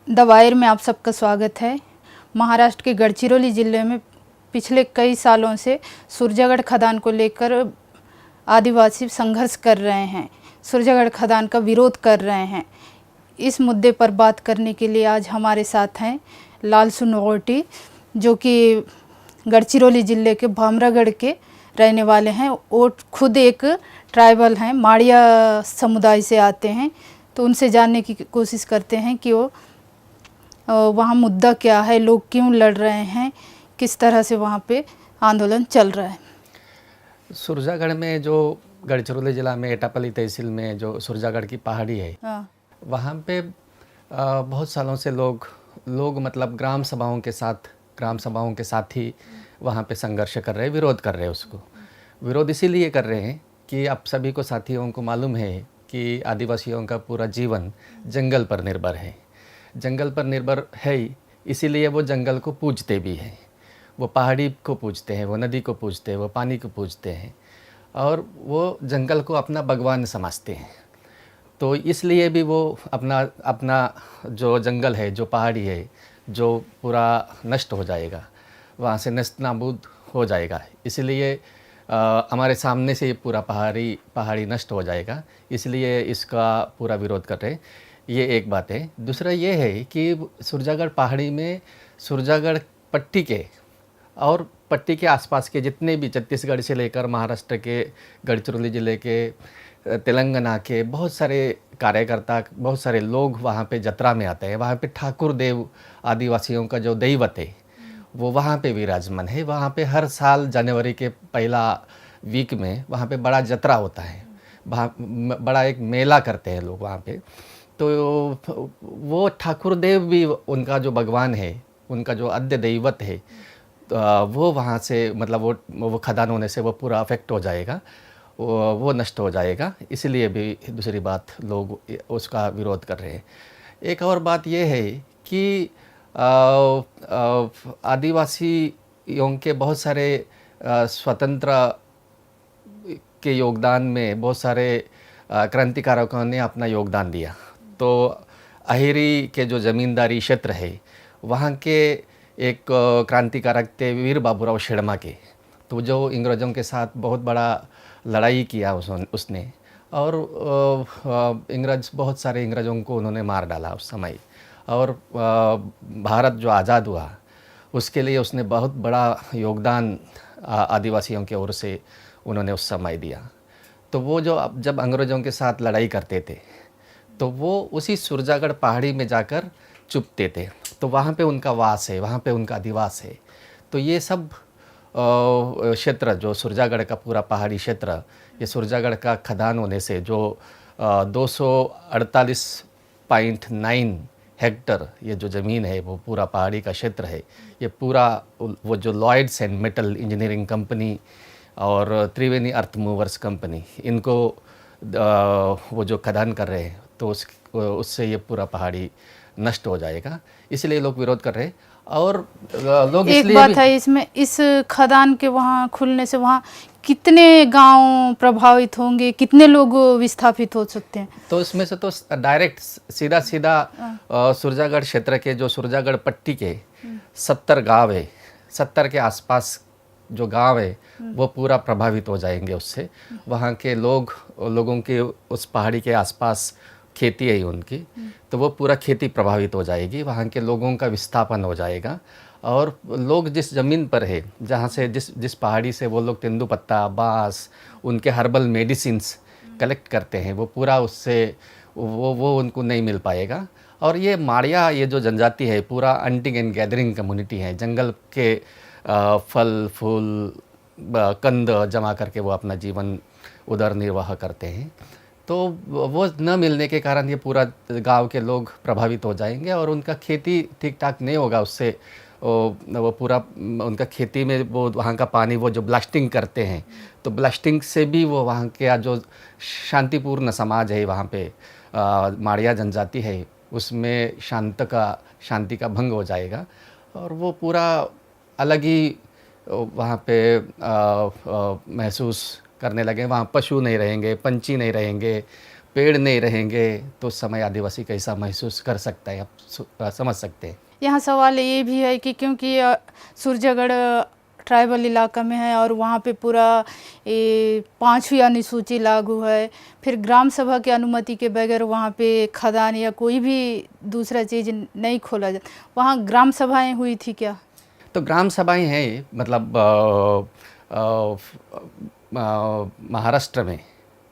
दवायर में आप सबका स्वागत है। महाराष्ट्र के गढ़चिरौली ज़िले में पिछले कई सालों से सुरजागढ़ खदान को लेकर आदिवासी संघर्ष कर रहे हैं, सुरजागढ़ खदान का विरोध कर रहे हैं। इस मुद्दे पर बात करने के लिए आज हमारे साथ हैं लालसु नोगोटी, जो कि गढ़चिरौली ज़िले के भामरागढ़ के रहने वाले हैं। वो खुद एक ट्राइबल हैं, माड़िया समुदाय से आते हैं। तो उनसे जानने की कोशिश करते हैं कि वो वहाँ मुद्दा क्या है, लोग क्यों लड़ रहे हैं, किस तरह से वहाँ पे आंदोलन चल रहा है। सुरजागढ़ में जो गढ़चिरौली ज़िला में एटापल्ली तहसील में जो सुरजागढ़ की पहाड़ी है, वहाँ पे बहुत सालों से लोग मतलब ग्राम सभाओं के साथ ही वहाँ पे संघर्ष कर रहे हैं, विरोध कर रहे हैं। उसको विरोध इसीलिए कर रहे हैं कि अब सभी को साथियों को मालूम है कि आदिवासियों का पूरा जीवन जंगल पर निर्भर है। जंगल पर निर्भर है, इसीलिए वो जंगल को पूजते भी हैं। वो पहाड़ी को पूजते हैं, वो नदी को पूजते हैं, वो पानी को पूजते हैं और वो जंगल को अपना भगवान समझते हैं। तो इसलिए भी वो अपना जो जंगल है, जो पहाड़ी है, जो पूरा नष्ट हो जाएगा, वहाँ से नष्ट नाबूद हो जाएगा। इसलिए हमारे सामने से ये पूरा पहाड़ी नष्ट हो जाएगा, इसलिए इसका पूरा विरोध कर रहे हैं। ये एक बात है। दूसरा ये है कि सुरजागढ़ पहाड़ी में सुरजागढ़ पट्टी के और पट्टी के आसपास के जितने भी छत्तीसगढ़ से लेकर महाराष्ट्र के गढ़चिरौली ज़िले के, तेलंगाना के बहुत सारे कार्यकर्ता, बहुत सारे लोग वहाँ पे जत्रा में आते हैं। वहाँ पे ठाकुर देव आदिवासियों का जो दैवत है वो वहाँ पे विराजमान है। वहाँ पे हर साल जनवरी के पहला वीक में वहाँ पे बड़ा जत्रा होता है, बड़ा एक मेला करते हैं लोग वहाँ पे। तो वो ठाकुर देव भी उनका जो भगवान है, उनका जो आद्य दैवत है, तो वो वहाँ से मतलब वो खदान होने से वो पूरा अफेक्ट हो जाएगा, वो नष्ट हो जाएगा। इसलिए भी दूसरी बात लोग उसका विरोध कर रहे हैं। एक और बात ये है कि आदिवासियों के बहुत सारे स्वतंत्र के योगदान में बहुत सारे क्रांतिकारकों ने अपना योगदान दिया। तो अहिरी के जो ज़मींदारी क्षेत्र है, वहाँ के एक क्रांतिकारक थे वीर बाबूराव शेड़मा के। तो जो अंग्रेज़ों के साथ बहुत बड़ा लड़ाई किया उसने, और बहुत सारे अंग्रेज़ों को उन्होंने मार डाला उस समय। और भारत जो आज़ाद हुआ उसके लिए उसने बहुत बड़ा योगदान आदिवासियों की ओर से उन्होंने उस समय दिया। तो वो जब अंग्रेज़ों के साथ लड़ाई करते थे तो वो उसी सुरजागढ़ पहाड़ी में जाकर छुपते थे। तो वहाँ पे उनका वास है, वहाँ पे उनका अधिवास है। तो ये सब क्षेत्र जो सुरजागढ़ का पूरा पहाड़ी क्षेत्र, ये सुरजागढ़ का खदान होने से जो 248.9 हेक्टर ये जो ज़मीन है, वो पूरा पहाड़ी का क्षेत्र है। ये पूरा वो जो Lloyds and metal engineering company और त्रिवेणी अर्थ मूवर्स कंपनी, इनको वो जो खदान कर रहे हैं, तो उससे ये पूरा पहाड़ी नष्ट हो जाएगा। इसलिए लोग विरोध कर रहे हैं। और लोग एक इसलिए बात है इसमें, इस खदान के वहाँ खुलने से वहाँ कितने गांव प्रभावित होंगे, कितने लोग विस्थापित हो सकते हैं? तो इसमें से तो डायरेक्ट सीधा सुरजागढ़ क्षेत्र के जो सुरजागढ़ पट्टी के 70 गांव है, 70 के आसपास जो गांव है वो पूरा प्रभावित हो जाएंगे उससे। वहाँ के लोगों के उस पहाड़ी के आसपास खेती है उनकी, तो वो पूरा खेती प्रभावित हो जाएगी। वहाँ के लोगों का विस्थापन हो जाएगा। और लोग जिस ज़मीन पर है, जहाँ से जिस पहाड़ी से वो लोग तेंदुपत्ता, बाँस, उनके हर्बल मेडिसिन्स कलेक्ट करते हैं, वो पूरा उससे वो उनको नहीं मिल पाएगा। और ये माड़िया, ये जो जनजाति है, पूरा हंटिंग एंड गैदरिंग कम्युनिटी है। जंगल के फल फूल कंद जमा करके वो अपना जीवन उधर निर्वाह करते हैं। तो वो न मिलने के कारण ये पूरा गांव के लोग प्रभावित हो जाएंगे और उनका खेती ठीक ठाक नहीं होगा। उससे वो पूरा उनका खेती में वो वहाँ का पानी वो जो ब्लास्टिंग करते हैं, तो ब्लास्टिंग से भी वो वहाँ के जो शांतिपूर्ण समाज है वहाँ पे माड़िया जनजाति है, उसमें शांति का भंग हो जाएगा। और वो पूरा अलग ही वहाँ पे महसूस करने लगे। वहाँ पशु नहीं रहेंगे, पंछी नहीं रहेंगे, पेड़ नहीं रहेंगे तो उस समय आदिवासी कैसा महसूस कर सकता है, आप समझ सकते हैं। यहाँ सवाल ये भी है कि क्योंकि सुरजागढ़ ट्राइबल इलाका में है और वहाँ पे पूरा ये 5वीं अनुसूची लागू है, फिर ग्राम सभा की अनुमति के बगैर वहाँ पे खदान या कोई भी दूसरा चीज़ नहीं खोला जाता। वहाँ ग्राम सभाएं हुई थी क्या? तो ग्राम सभाएं हैं, मतलब महाराष्ट्र में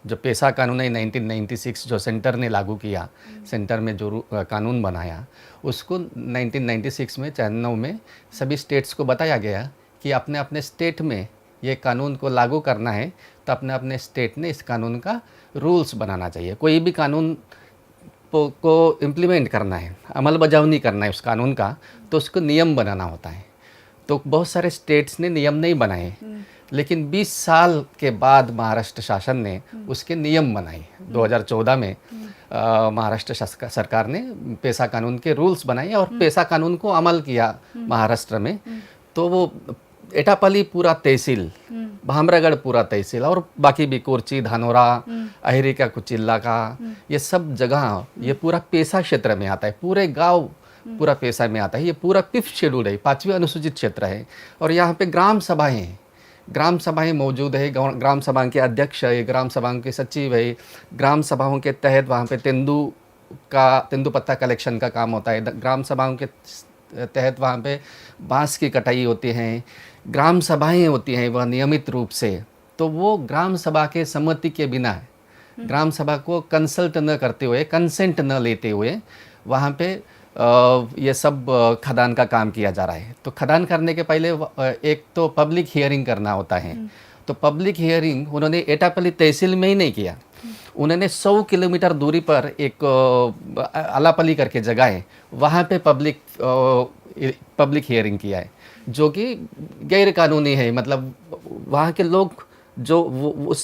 जो पेशा कानून है 1996 जो सेंटर ने लागू किया, सेंटर में जो कानून बनाया, उसको 1996 में 94 में सभी स्टेट्स को बताया गया कि अपने अपने स्टेट में ये कानून को लागू करना है, तो अपने अपने स्टेट ने इस कानून का रूल्स बनाना चाहिए। कोई भी कानून को इम्प्लीमेंट करना है, अमल बजावनी करना है उस कानून का, तो उसको नियम बनाना होता है। तो बहुत सारे स्टेट्स ने नियम नहीं बनाए, लेकिन 20 साल के बाद महाराष्ट्र शासन ने उसके नियम बनाए। 2014 में महाराष्ट्र सरकार ने पेशा कानून के रूल्स बनाए और पेशा कानून को अमल किया महाराष्ट्र में। तो वो एटापल्ली पूरा तहसील, भामरागढ़ पूरा तहसील और बाकी भी कोरची, धानोरा, अहिरी का कुछ इलाका, ये सब जगह ये पूरा पेशा क्षेत्र में आता है। पूरे गांव पूरा पेशा में आता है। ये पूरा 5th शेड्यूल है, 5वीं अनुसूचित क्षेत्र है। और यहाँ पे ग्राम सभाएं मौजूद है। ग्राम सभा के अध्यक्ष है, ग्राम सभा के सचिव है। ग्राम सभाओं के तहत वहाँ पे तेंदू पत्ता कलेक्शन का काम होता है। ग्राम सभाओं के तहत वहाँ पे बांस की कटाई होती है। ग्राम सभाएं होती हैं वह नियमित रूप से। तो वो ग्राम सभा के सम्मति के बिना, ग्राम सभा को कंसल्ट न करते हुए, कंसेंट न लेते हुए वहाँ पे ये सब खदान का काम किया जा रहा है। तो खदान करने के पहले एक तो पब्लिक हियरिंग करना होता है। तो पब्लिक हियरिंग उन्होंने एटापल्ली तहसील में ही नहीं किया, उन्होंने 100 किलोमीटर दूरी पर एक अलापल्ली करके जगह है, वहाँ पे पब्लिक हियरिंग किया है, जो कि गैर कानूनी है। मतलब वहाँ के लोग जो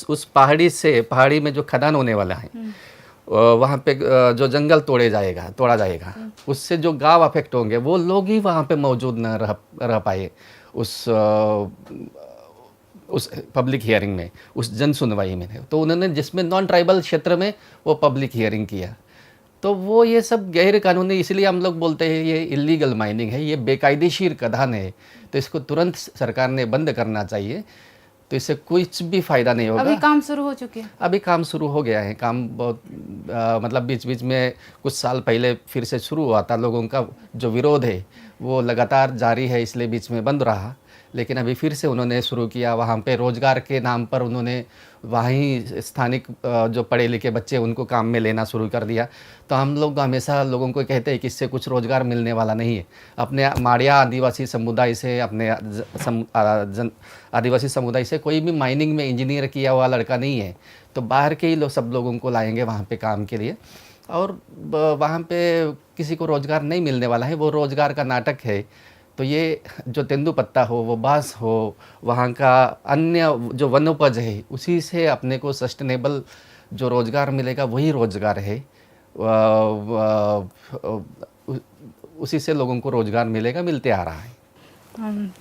उस पहाड़ी में जो खदान होने वाला है, वहाँ पे जो जंगल तोड़ा जाएगा, उससे जो गांव अफेक्ट होंगे, वो लोग ही वहाँ पे मौजूद न रह पाए उस पब्लिक हियरिंग में, उस जन सुनवाई में। तो उन्होंने जिसमें नॉन ट्राइबल क्षेत्र में वो पब्लिक हियरिंग किया, तो वो ये सब गैर कानूनी, इसलिए हम लोग बोलते हैं ये इलीगल माइनिंग है, ये बेकायदेशीर खदान है। तो इसको तुरंत सरकार ने बंद करना चाहिए, तो इससे कुछ भी फ़ायदा नहीं होगा। अभी काम शुरू हो चुके हैं? अभी काम शुरू हो गया है। काम बहुत मतलब बीच में कुछ साल पहले फिर से शुरू हुआ था। लोगों का जो विरोध है वो लगातार जारी है, इसलिए बीच में बंद रहा। लेकिन अभी फिर से उन्होंने शुरू किया। वहाँ पे रोज़गार के नाम पर उन्होंने वहीं स्थानिक जो पढ़े लिखे बच्चे उनको काम में लेना शुरू कर दिया। तो हम लोग हमेशा लोगों को कहते हैं कि इससे कुछ रोज़गार मिलने वाला नहीं है। अपने माड़िया आदिवासी समुदाय से, अपने आदिवासी समुदाय से कोई भी माइनिंग में इंजीनियर किया हुआ लड़का नहीं है। तो बाहर के ही सब लोगों को लाएंगे वहाँ पे काम के लिए, और वहाँ पे किसी को रोज़गार नहीं मिलने वाला है। वो रोज़गार का नाटक है। तो ये जो तेंदू पत्ता हो, वो बांस हो, वहाँ का अन्य जो वन उपज है, उसी से अपने को सस्टेनेबल जो रोज़गार मिलेगा वही रोज़गार है। उसी से लोगों को रोज़गार मिलते आ रहा है।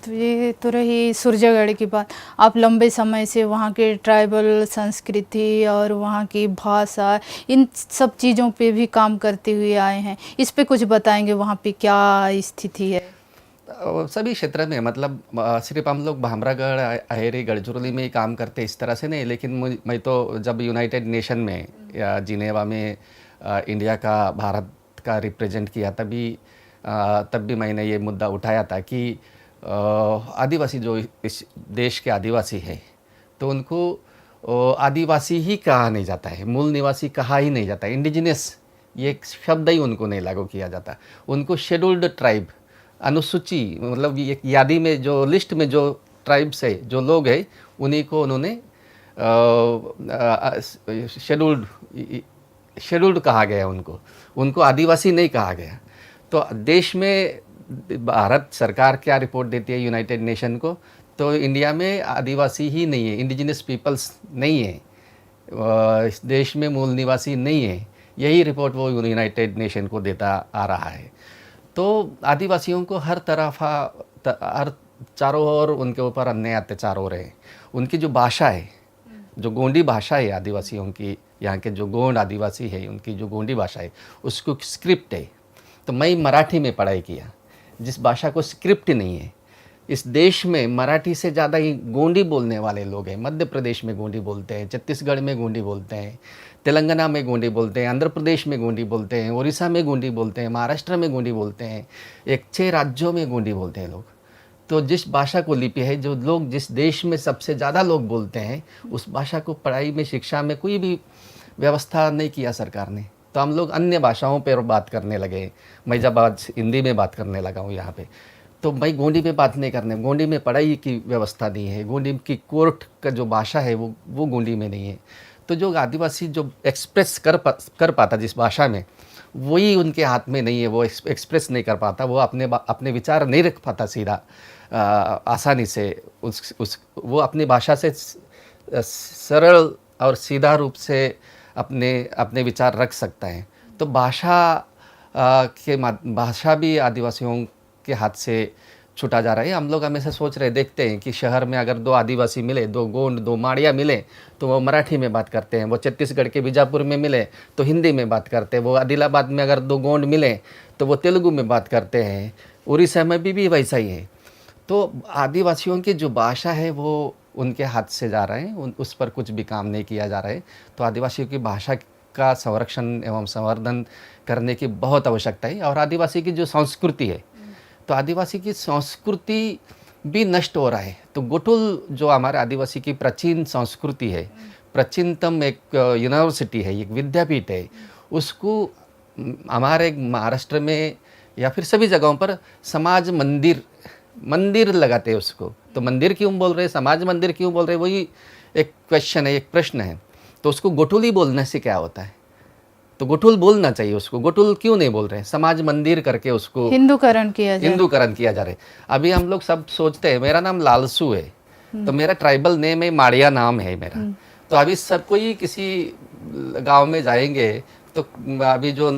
तो ये तो रही सुरजागढ़ की बात। आप लंबे समय से वहाँ के ट्राइबल संस्कृति और वहाँ की भाषा, इन सब चीज़ों पे भी काम करते हुए आए हैं। इस पे कुछ बताएंगे, वहाँ पे क्या स्थिति है? सभी क्षेत्र में, मतलब सिर्फ हम लोग भामरागढ़, अहेरी, गढ़चिरौली में ही काम करते इस तरह से नहीं। लेकिन मैं तो जब यूनाइटेड नेशन में या जिनेवा में इंडिया का, भारत का रिप्रेजेंट किया, तब भी मैंने ये मुद्दा उठाया था कि आदिवासी जो इस देश के आदिवासी है, तो उनको आदिवासी ही कहा नहीं जाता है, मूल निवासी कहा ही नहीं जाता। इंडिजिनस ये शब्द ही उनको नहीं लागू किया जाता। उनको शेड्यूल्ड ट्राइब, अनुसूची, मतलब ये यादी में जो लिस्ट में जो ट्राइब्स है, जो लोग हैं, उन्हीं को उन्होंने शेड्यूल्ड कहा गया। उनको आदिवासी नहीं कहा गया। तो देश में भारत सरकार क्या रिपोर्ट देती है यूनाइटेड नेशन को, तो इंडिया में आदिवासी ही नहीं है, इंडिजिनस पीपल्स नहीं है, इस देश में मूल निवासी नहीं है। यही रिपोर्ट वो यूनाइटेड नेशन को देता आ रहा है। तो आदिवासियों को हर चारों ओर उनके ऊपर अन्याय अत्याचार हो रहे हैं। उनकी जो भाषा है, जो गोंडी भाषा है आदिवासियों की, यहाँ के जो गोंड आदिवासी है उनकी जो गोंडी भाषा है उसको स्क्रिप्ट है। तो मैं मराठी में पढ़ाई किया, जिस भाषा को स्क्रिप्ट नहीं है। इस देश में मराठी से ज़्यादा ही गोंडी बोलने वाले लोग हैं। मध्य प्रदेश में गोंडी बोलते हैं, छत्तीसगढ़ में गोंडी बोलते हैं, तेलंगाना में गोंडी बोलते हैं, आंध्र प्रदेश में गोंडी बोलते हैं, उड़ीसा में गोंडी बोलते हैं, महाराष्ट्र में गोंडी बोलते हैं, 6 राज्यों में गोंडी बोलते हैं लोग। तो जिस भाषा को लिपि है, जो लोग जिस देश में सबसे ज़्यादा लोग बोलते हैं, उस भाषा को पढ़ाई में, शिक्षा में कोई भी व्यवस्था नहीं किया सरकार ने। तो हम लोग अन्य भाषाओं पर बात करने लगे। मैं जब आज हिंदी में बात करने लगा हूँ यहाँ पे, तो भाई गोंडी में बात नहीं करने, गोंडी में पढ़ाई की व्यवस्था नहीं है, गोंडी की कोर्ट का जो भाषा है वो गोंडी में नहीं है। तो जो आदिवासी जो एक्सप्रेस कर पाता जिस भाषा में, वही उनके हाथ में नहीं है, वो एक्सप्रेस नहीं कर पाता, वो अपने विचार नहीं रख पाता सीधा आसानी से। वो अपनी भाषा से सरल और सीधा रूप से अपने विचार रख सकता है। तो भाषा भी आदिवासियों के हाथ से छूटा जा रहा है। हम लोग हमेशा सोच रहे, देखते हैं कि शहर में अगर 2 आदिवासी मिले, 2 गोंड, 2 माड़िया मिले, तो वो मराठी में बात करते हैं। वो छत्तीसगढ़ के बीजापुर में मिले तो हिंदी में बात करते हैं। वो आदिलाबाद में अगर 2 गोंड मिले तो वो तेलुगु में बात करते हैं। उड़ीसा में भी वैसा ही है। तो आदिवासियों की जो भाषा है वो उनके हाथ से जा रहा है, उस पर कुछ भी काम नहीं किया जा रहा है। तो आदिवासियों की भाषा का संरक्षण एवं संवर्धन करने की बहुत आवश्यकता है। और आदिवासी की जो संस्कृति है, तो आदिवासी की संस्कृति भी नष्ट हो रहा है। तो गोटुल जो हमारे आदिवासी की प्राचीन संस्कृति है, प्राचीनतम एक यूनिवर्सिटी है, एक विद्यापीठ है, उसको हमारे महाराष्ट्र में या फिर सभी जगहों पर समाज मंदिर लगाते हैं उसको। तो मंदिर क्यों बोल रहे, समाज मंदिर क्यों बोल रहे, वही एक क्वेश्चन है, एक प्रश्न है। तो उसको गोटुली बोलने से क्या होता है? तो गोटुल बोलना चाहिए उसको। गोटुल क्यों नहीं बोल रहे? समाज मंदिर करके उसको हिंदूकरण किया जा रहा है। अभी हम लोग सब सोचते हैं मेरा नाम लालसू है, तो मेरा ट्राइबल नेम है, माड़िया नाम है मेरा। तो अभी सब कोई किसी गांव में जाएंगे तो अभी जो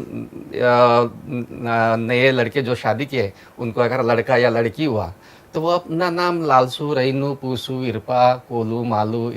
नए लड़के जो शादी किए, उनको अगर लड़का या लड़की हुआ तो वो अपना नाम लालसू, रईनू, पूसू, इरपा, कोलू, मालू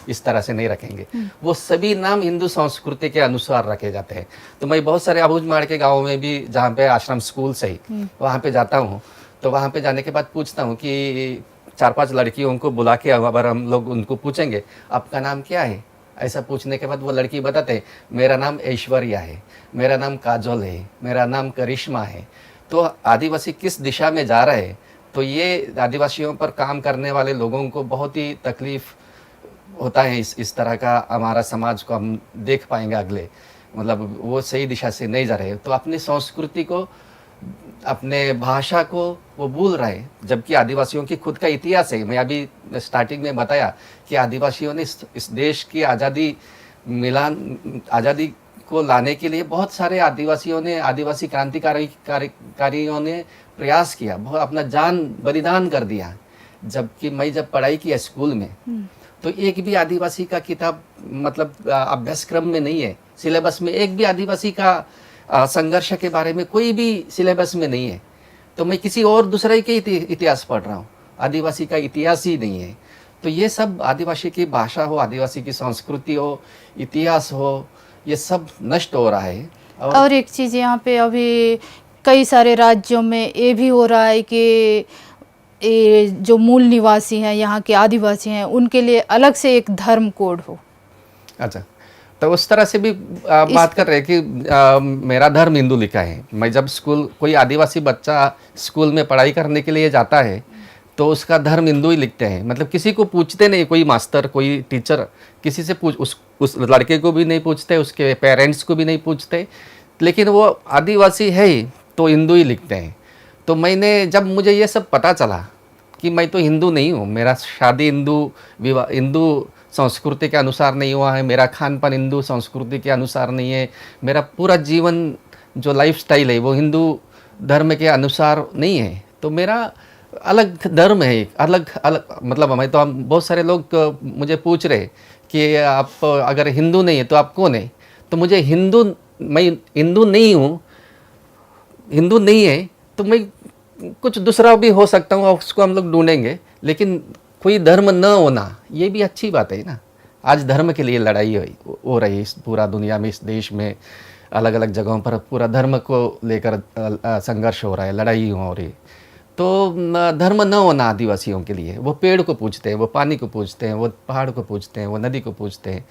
इस तरह से नहीं रखेंगे। वो सभी नाम हिंदू संस्कृति के अनुसार रखे जाते हैं। तो मैं बहुत सारे अबूझमाड़ के गाँव में भी, जहाँ पे आश्रम स्कूल से ही वहाँ पे जाता हूँ, तो वहाँ पे जाने के बाद पूछता हूँ कि 4-5 लड़कियों को बुला के अगर हम लोग उनको पूछेंगे आपका नाम क्या है, ऐसा पूछने के बाद वो लड़की बताते हैं मेरा नाम ऐश्वर्या है, मेरा नाम काजोल है, मेरा नाम करिश्मा है। तो आदिवासी किस दिशा में जा रहे हैं, तो ये आदिवासियों पर काम करने वाले लोगों को बहुत ही तकलीफ होता है। इस तरह का हमारा समाज को हम देख पाएंगे अगले, मतलब वो सही दिशा से नहीं जा रहे। तो अपनी संस्कृति को, अपने भाषा को वो भूल रहे हैं, जबकि आदिवासियों की खुद का इतिहास है। मैं अभी स्टार्टिंग में बताया कि आदिवासियों ने इस देश की आज़ादी को लाने के लिए बहुत सारे आदिवासी क्रांतिकारियों ने प्रयास किया, बहुत अपना जान बलिदान कर दिया। जबकि मैं जब पढ़ाई किया स्कूल में, तो एक भी आदिवासी का किताब मतलब अभ्यासक्रम में नहीं है, सिलेबस में एक भी आदिवासी का संघर्ष के बारे में कोई भी सिलेबस में नहीं है। तो मैं किसी और दूसरे के इतिहास पढ़ रहा हूँ, आदिवासी का इतिहास ही नहीं है। तो ये सब आदिवासी की भाषा हो, आदिवासी की संस्कृति हो, इतिहास हो, ये सब नष्ट हो रहा है। और एक चीज़ यहाँ पे अभी कई सारे राज्यों में ये भी हो रहा है कि जो मूल निवासी हैं, यहाँ के आदिवासी हैं, उनके लिए अलग से एक धर्म कोड हो। अच्छा, तो उस तरह से भी बात कर रहे हैं कि मेरा धर्म हिंदू लिखा है। मैं जब कोई आदिवासी बच्चा स्कूल में पढ़ाई करने के लिए जाता है तो उसका धर्म हिंदू ही लिखते हैं। मतलब किसी को पूछते नहीं, कोई मास्टर, कोई टीचर किसी से उस लड़के को भी नहीं पूछते, उसके पेरेंट्स को भी नहीं पूछते, लेकिन वो आदिवासी है ही तो हिंदू ही लिखते हैं। तो जब मुझे ये सब पता चला कि मैं तो हिंदू नहीं हूँ, मेरा शादी हिंदू संस्कृति के अनुसार नहीं हुआ है, मेरा खान पान हिंदू संस्कृति के अनुसार नहीं है, मेरा पूरा जीवन जो लाइफस्टाइल है वो हिंदू धर्म के अनुसार नहीं है, तो मेरा अलग धर्म है, अलग मतलब हम बहुत सारे लोग मुझे पूछ रहे कि आप अगर हिंदू नहीं है तो आप कौन है? तो मैं हिंदू नहीं हूँ, हिंदू नहीं है तो मैं कुछ दूसरा भी हो सकता हूँ, उसको हम लोग ढूंढेंगे, लेकिन कोई धर्म न होना ये भी अच्छी बात है ना। आज धर्म के लिए लड़ाई हो रही इस पूरा दुनिया में, इस देश में अलग अलग जगहों पर पूरा धर्म को लेकर संघर्ष हो रहा है, लड़ाई हो रही। तो धर्म न होना आदिवासियों के लिए, वो पेड़ को पूजते हैं, वो पानी को पूजते हैं, वो पहाड़ को पूजते हैं, वो नदी को पूजते हैं।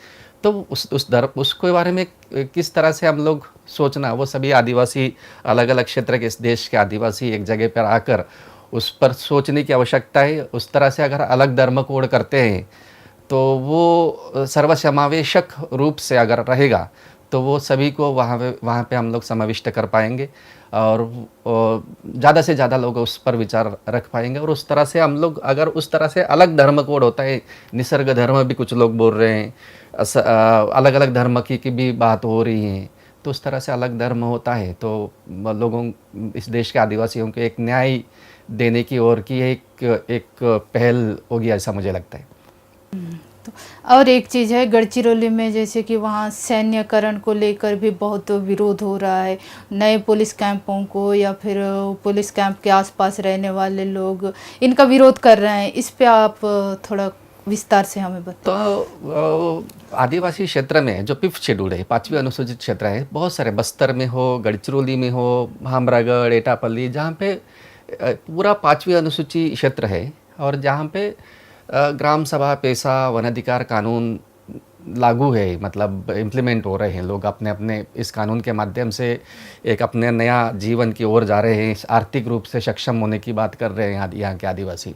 तो उस धर्म उसके बारे में किस तरह से हम लोग सोचना, वो सभी आदिवासी अलग अलग क्षेत्र के इस देश के आदिवासी एक जगह पर आकर उस पर सोचने की आवश्यकता है। उस तरह से अगर अलग धर्म कोड करते हैं तो वो सर्वसमावेशक रूप से अगर रहेगा तो वो सभी को वहाँ पे हम लोग समाविष्ट कर पाएंगे और ज़्यादा से ज़्यादा लोग उस पर विचार रख पाएंगे। और उस तरह से हम लोग अगर उस तरह से अलग धर्म कोड होता है, निसर्ग धर्म भी कुछ लोग बोल रहे हैं, अलग अलग धर्म की भी बात हो रही है, तो उस तरह से अलग धर्म होता है तो लोगों इस देश के आदिवासियों को एक न्याय देने की ओर की एक पहल होगी, ऐसा मुझे लगता है। तो और एक चीज़ है, गढ़चिरौली में जैसे कि वहाँ सैन्यकरण को लेकर भी बहुत विरोध हो रहा है। नए पुलिस कैंपों को या फिर पुलिस कैंप के आसपास रहने वाले लोग इनका विरोध कर रहे हैं। इस पे आप थोड़ा विस्तार से हमें बताएं। तो आदिवासी क्षेत्र में जो 5th शेड्यूल है, 5वीं अनुसूचित क्षेत्र है, बहुत सारे बस्तर में हो, गढ़चिरौली में हो, भामरागढ़, एटापल्ली, जहाँ पे पूरा 5वीं अनुसूची क्षेत्र है और जहाँ पे ग्राम सभा, पेशा, वन अधिकार कानून लागू है, मतलब इम्प्लीमेंट हो रहे हैं। लोग अपने अपने इस कानून के माध्यम से एक अपने नया जीवन की ओर जा रहे हैं, आर्थिक रूप से सक्षम होने की बात कर रहे हैं यहाँ के आदिवासी।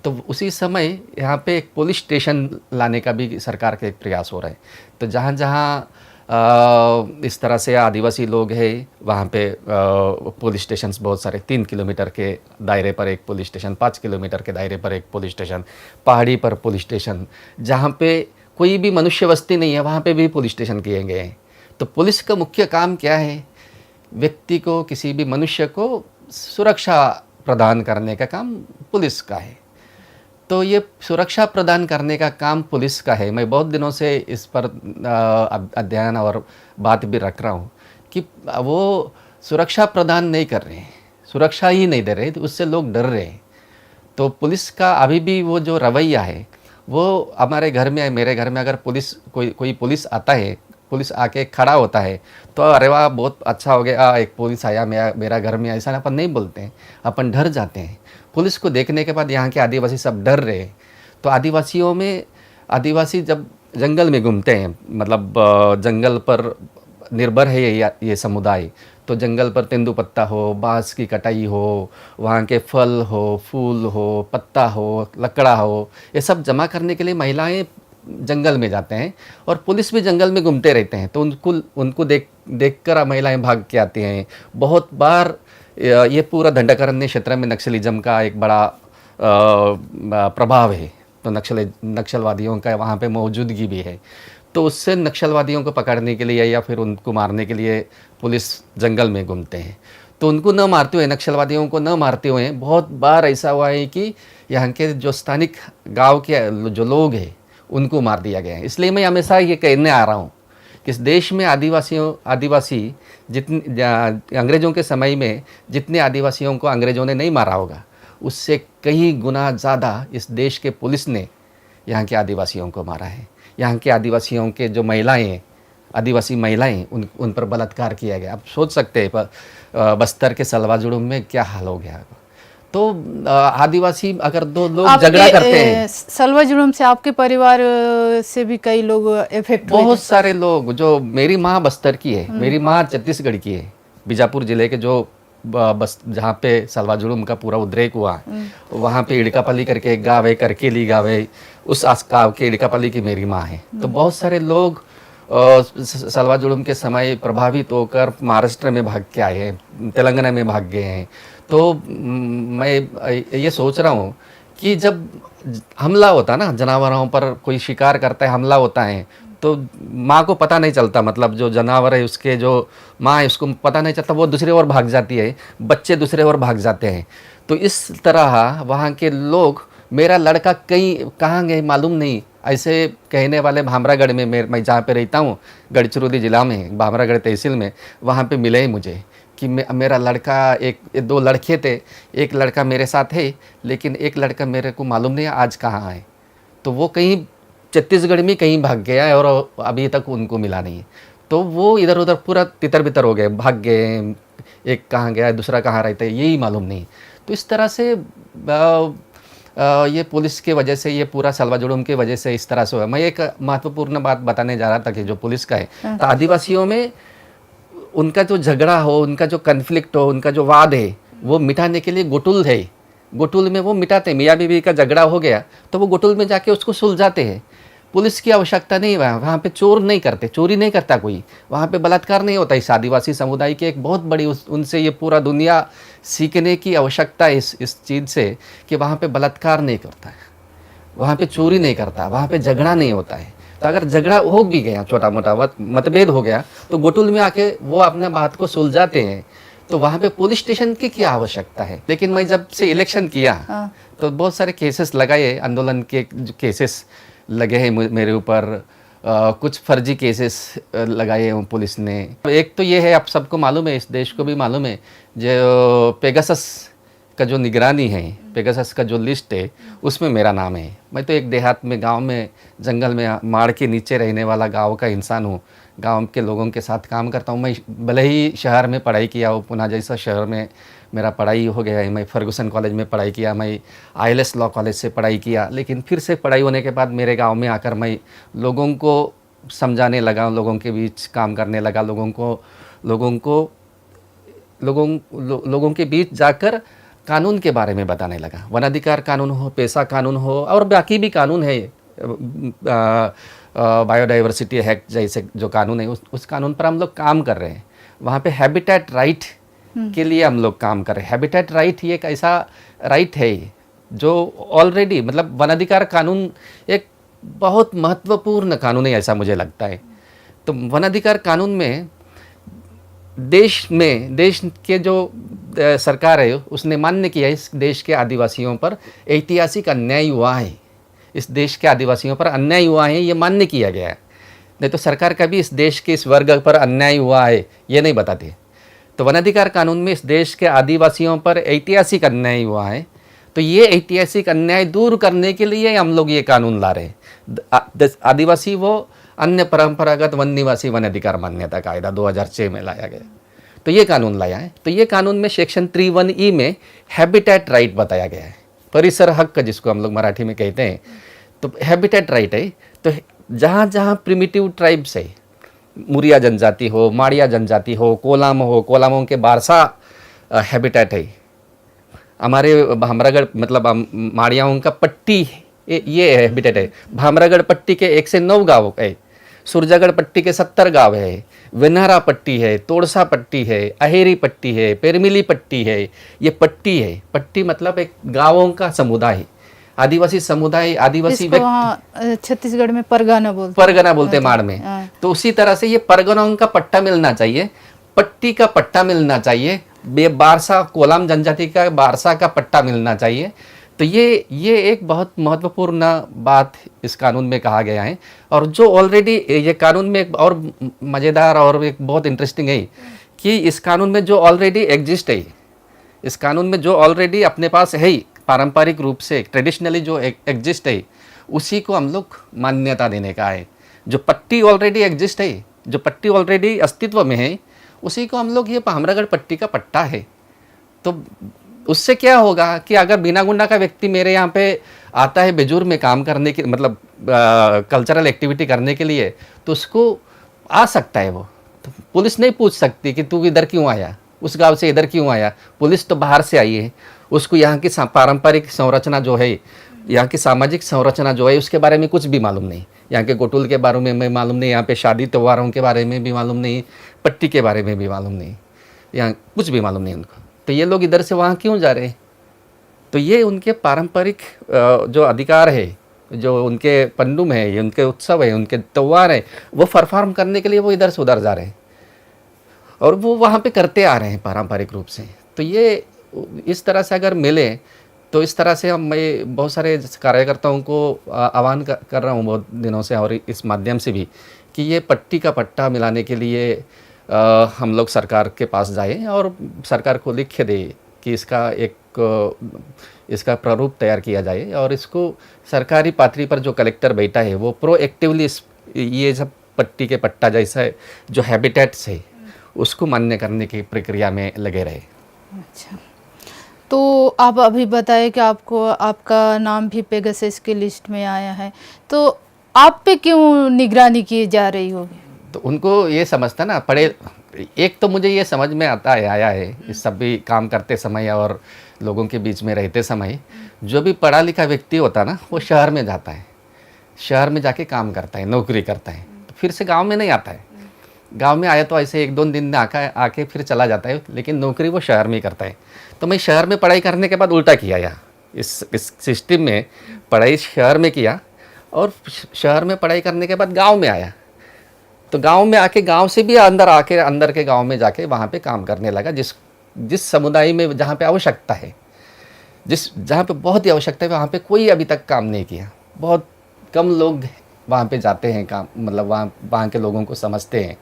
तो उसी समय यहाँ पे एक पुलिस स्टेशन लाने का भी सरकार का एक प्रयास हो रहा है। तो जहाँ जहाँ इस तरह से आदिवासी लोग हैं वहाँ पे पुलिस स्टेशन बहुत सारे, 3 किलोमीटर के दायरे पर एक पुलिस स्टेशन, 5 किलोमीटर के दायरे पर एक पुलिस स्टेशन, पहाड़ी पर पुलिस स्टेशन, जहाँ पे कोई भी मनुष्य बस्ती नहीं है वहाँ पे भी पुलिस स्टेशन किए गए हैं। तो पुलिस का मुख्य काम क्या है? व्यक्ति को, किसी भी मनुष्य को सुरक्षा प्रदान करने का काम पुलिस का है। तो ये सुरक्षा प्रदान करने का काम पुलिस का है। मैं बहुत दिनों से इस पर अध्ययन और बात भी रख रहा हूँ कि वो सुरक्षा प्रदान नहीं कर रहे हैं, सुरक्षा ही नहीं दे रहे, तो उससे लोग डर रहे हैं। तो पुलिस का अभी भी वो जो रवैया है, वो हमारे घर में, मेरे घर में अगर पुलिस कोई पुलिस आता है, पुलिस आके खड़ा होता है तो अरे वाह बहुत अच्छा हो गया, एक पुलिस आया मेरा घर में, ऐसा अपन नहीं बोलते हैं, अपन डर जाते हैं। पुलिस को देखने के बाद यहाँ के आदिवासी सब डर रहे हैं। तो आदिवासियों में, आदिवासी जब जंगल में घूमते हैं, मतलब जंगल पर निर्भर है ये समुदाय, तो जंगल पर तेंदुपत्ता हो, बांस की कटाई हो, वहाँ के फल हो, फूल हो, पत्ता हो, लकड़ा हो, ये सब जमा करने के लिए महिलाएं जंगल में जाते हैं और पुलिस भी जंगल में घूमते रहते हैं। तो उनको देखकर महिलाएं भाग के आती हैं। बहुत बार ये पूरा दंडकारण्य क्षेत्र में नक्सलिज्म का एक बड़ा प्रभाव है, तो नक्सलवादियों का वहाँ पे मौजूदगी भी है। तो उससे नक्सलवादियों को पकड़ने के लिए या फिर उनको मारने के लिए पुलिस जंगल में घूमते हैं। तो उनको न मारते हुए, नक्सलवादियों को न मारते हुए बहुत बार ऐसा हुआ है कि यहाँ के जो स्थानिक गांव के जो लोग हैं उनको मार दिया गया है। इसलिए मैं हमेशा ये कहने आ रहा हूँ कि इस देश में आदिवासी जितने अंग्रेज़ों के समय में जितने आदिवासियों को अंग्रेज़ों ने नहीं मारा होगा, उससे कई गुना ज़्यादा इस देश के पुलिस ने यहाँ के आदिवासियों को मारा है। यहाँ के आदिवासियों के जो महिलाएं हैं, आदिवासी महिलाएं, उन पर बलात्कार किया गया। आप सोच सकते हैं बस्तर के सलवाजुड़ुम में क्या हाल हो गया। तो आदिवासी अगर दो लोग झगड़ा करते हैं, सलवाजुड़ुम से आपके परिवार से भी कई लोग इफेक्ट हुए? बहुत सारे लोग। जो मेरी माँ बस्तर की है, मेरी माँ छत्तीसगढ़ की है, बीजापुर जिले के जो बस जहाँ पे सलवाजुड़ुम का पूरा उद्रेक हुआ, वहाँ पे इड़कापल्ली करके एक गाँव है, करकेली गाँव है, उस गाँव के इड़कापल्ली की मेरी माँ है। तो बहुत सारे लोग सलवाजुड़ुम के समय प्रभावित होकर महाराष्ट्र में भाग के आए हैं, तेलंगाना में भाग गए हैं। तो मैं ये सोच रहा हूँ कि जब हमला होता ना, जानवरों पर कोई शिकार करता है, हमला होता है, तो माँ को पता नहीं चलता, मतलब जो जानवर है उसके जो माँ है उसको पता नहीं चलता, वो दूसरी ओर भाग जाती है, बच्चे दूसरे ओर भाग जाते हैं। तो इस तरह वहाँ के लोग, मेरा लड़का कहाँ गए मालूम नहीं, ऐसे कहने वाले भामरागढ़ में, मैं जहाँ पे रहता हूँ गढ़चिरौली ज़िला में, भामरागढ़ तहसील में, वहाँ पे मिले ही मुझे कि मेरा लड़का, 2 लड़के थे, एक लड़का मेरे साथ है लेकिन एक लड़का मेरे को मालूम नहीं आज कहाँ है। तो वो कहीं छत्तीसगढ़ में कहीं भाग गया है और अभी तक उनको मिला नहीं है। तो वो इधर उधर पूरा तितर बितर हो गए, भाग गए, एक कहाँ गया दूसरा कहाँ रहता है यही मालूम नहीं। तो इस तरह से ये पुलिस के वजह से, ये पूरा सलवा जुड़ूम के वजह से इस तरह से हुआ। मैं एक महत्वपूर्ण बात बताने जा रहा था कि जो पुलिस का है, तो आदिवासियों में उनका जो झगड़ा हो, उनका जो कन्फ्लिक्ट हो, उनका जो वाद है, वो मिटाने के लिए गोटुल है। गोटुल में वो मिटाते हैं। मियाँ बीवी का झगड़ा हो गया तो वो गोटुल में जाके उसको सुलझाते हैं। पुलिस की आवश्यकता नहीं, वहाँ पे चोर नहीं करते, चोरी नहीं करता कोई, वहाँ पे बलात्कार नहीं होता। इस आदिवासी समुदाय की एक बहुत बड़ी उनसे ये पूरा दुनिया सीखने की आवश्यकता है इस चीज़ से कि वहाँ पे बलात्कार नहीं करता है, वहाँ पे चोरी नहीं करता, वहाँ पे झगड़ा नहीं होता है। तो अगर झगड़ा हो भी गया, छोटा मोटा मतभेद हो गया, तो गोटुल में आके वो अपने बात को सुलझाते हैं। तो वहाँ पे पुलिस स्टेशन की क्या आवश्यकता है। लेकिन मैं जब से इलेक्शन किया तो बहुत सारे केसेस लगाए, आंदोलन के केसेस लगे हैं मेरे ऊपर, कुछ फर्जी केसेस लगाए हैं पुलिस ने। एक तो ये है, आप सबको मालूम है, इस देश को भी मालूम है, जो पेगासस का जो निगरानी है, पेगासस का जो लिस्ट है, उसमें मेरा नाम है। मैं तो एक देहात में, गांव में, जंगल में, माड़ के नीचे रहने वाला गांव का इंसान हूँ। गांव के लोगों के साथ काम करता हूँ। मैं भले ही शहर में पढ़ाई किया हो, पुणे जैसा शहर में मेरा पढ़ाई हो गया है, मैं फर्गुसन कॉलेज में पढ़ाई किया, मैं ILS लॉ कॉलेज से पढ़ाई किया, लेकिन फिर से पढ़ाई होने के बाद मेरे गांव में आकर मैं लोगों को समझाने लगा, लोगों के बीच काम करने लगा, लोगों के बीच जाकर कानून के बारे में बताने लगा। वन अधिकार कानून हो, पैसा कानून हो, और बाकी भी कानून है, बायोडाइवर्सिटी एक्ट जैसे जो कानून है, उस कानून पर हम लोग काम कर रहे हैं। वहाँ पे हैबिटेट राइट के लिए हम लोग काम कर रहे हैं। हैबिटेट राइट ये एक ऐसा राइट है जो ऑलरेडी, मतलब वन अधिकार कानून एक बहुत महत्वपूर्ण कानून है, ऐसा मुझे लगता है। तो वन अधिकार कानून में देश के जो सरकार है उसने मान्य किया, इस देश के आदिवासियों पर ऐतिहासिक अन्याय हुआ है, इस देश के आदिवासियों पर अन्याय हुआ है, ये मान्य किया गया है। नहीं तो सरकार कभी इस देश के इस वर्ग पर अन्याय हुआ है ये नहीं बताती। तो वन अधिकार कानून में इस देश के आदिवासियों पर ऐतिहासिक अन्याय हुआ है, तो ये ऐतिहासिक अन्याय दूर करने के लिए हम लोग ये कानून ला रहे हैं। आदिवासी वो अन्य परंपरागत वन निवासी वन अधिकार मान्यता कायदा 2006 में लाया गया, तो ये कानून लाया है। तो ये कानून में सेक्शन 31E में हैबिटेट राइट बताया गया है, परिसर हक जिसको हम लोग मराठी में कहते हैं। तो हैबिटेट राइट है, तो जहाँ जहाँ प्रिमिटिव ट्राइब्स है, मुरिया जनजाति हो, माड़िया जनजाति हो, कोलामों के बारसा हैबिटेट है। हमारे भामरागढ़, मतलब माड़ियाओं का पट्टी, ये हैबिटेट है। भामरागढ़ पट्टी के 1 से 9 गाँव है, सुरजागढ़ पट्टी के 70 गाँव है, वेनारा पट्टी है, तोड़सा पट्टी है, अहेरी पट्टी है, पेरमिली पट्टी है। ये पट्टी है, पट्टी मतलब एक गाँवों का समुदाय, आदिवासी समुदाय, आदिवासी व्यक्ति। छत्तीसगढ़ में परगना बोलते माड़ में। तो उसी तरह से ये परगनों का पट्टा मिलना चाहिए, पट्टी का पट्टा मिलना चाहिए, बारसा कोलाम जनजाति का बारसा का पट्टा मिलना चाहिए। तो ये एक बहुत महत्वपूर्ण बात इस कानून में कहा गया है। और जो ऑलरेडी ये कानून में एक और मज़ेदार और एक बहुत इंटरेस्टिंग है कि इस कानून में जो ऑलरेडी एग्जिस्ट है, इस कानून में जो ऑलरेडी अपने पास है, पारंपरिक रूप से ट्रेडिशनली जो एग्जिस्ट है, उसी को हम लोग मान्यता देने का है। जो पट्टी ऑलरेडी एग्जिस्ट है, जो पट्टी ऑलरेडी अस्तित्व में है, उसी को हम लोग, ये भामरागढ़ पट्टी का पट्टा है। तो उससे क्या होगा कि अगर बिना गुंडा का व्यक्ति मेरे यहाँ पे आता है बेजूर में काम करने के, मतलब कल्चरल एक्टिविटी करने के लिए, तो उसको आ सकता है वो। तो पुलिस नहीं पूछ सकती कि तू इधर क्यों आया, उस गांव से इधर क्यों आया। पुलिस तो बाहर से आई है, उसको यहाँ की पारंपरिक संरचना जो है, यहाँ की सामाजिक संरचना जो है, उसके बारे में कुछ भी मालूम नहीं। यहाँ के गोटुल के बारे में मालूम नहीं, यहाँ पे शादी त्योहारों के बारे में भी मालूम नहीं, पट्टी के बारे में भी मालूम नहीं, यहाँ कुछ भी मालूम नहीं उनको। तो ये लोग इधर से वहाँ क्यों जा रहे हैं। तो ये उनके पारंपरिक जो अधिकार है, जो उनके पंडुम है, ये उनके उत्सव है, उनके त्यौहार है, वो परफॉर्म करने के लिए वो इधर से उधर जा रहे हैं और वो वहाँ पे करते आ रहे हैं पारंपरिक रूप से। तो ये इस तरह से अगर मिले तो इस तरह से मैं बहुत सारे कार्यकर्ताओं को आह्वान कर रहा हूँ बहुत दिनों से, और इस माध्यम से भी, कि ये पट्टी का पट्टा मिलाने के लिए हम लोग सरकार के पास जाएं और सरकार को लिख दे कि इसका एक इसका प्रारूप तैयार किया जाए और इसको सरकारी पातळी पर जो कलेक्टर बैठा है वो प्रोएक्टिवली ये सब पट्टी के पट्टा जैसा जो हैबिटेट्स है उसको मान्य करने की प्रक्रिया में लगे रहे। अच्छा, तो आप अभी बताए कि आपको आपका नाम भी पेगासस की लिस्ट में आया है, तो आप पे क्यों निगरानी की जा रही होगी? तो उनको ये समझता ना पढ़े, एक तो मुझे ये समझ में आया है इस सब भी काम करते समय और लोगों के बीच में रहते समय, जो भी पढ़ा लिखा व्यक्ति होता ना वो शहर में जाता है, शहर में जाके काम करता है, नौकरी करता है, तो फिर से गांव में नहीं आता है। गांव में आया तो ऐसे एक दो दिन में आके फिर चला जाता है, लेकिन नौकरी वो शहर में ही करता है। तो मैं शहर में पढ़ाई करने के बाद उल्टा किया यहाँ इस सिस्टम में, पढ़ाई शहर में किया और शहर में पढ़ाई करने के बाद गांव में आया, तो गांव में आके गांव से भी अंदर के गांव में जाके वहाँ पे काम करने लगा, जिस समुदाय में जहाँ पे आवश्यकता है, जहाँ पे बहुत ही आवश्यकता है वहाँ पे कोई अभी तक काम नहीं किया। बहुत कम लोग वहाँ पे जाते हैं काम, मतलब वहाँ के लोगों को समझते हैं,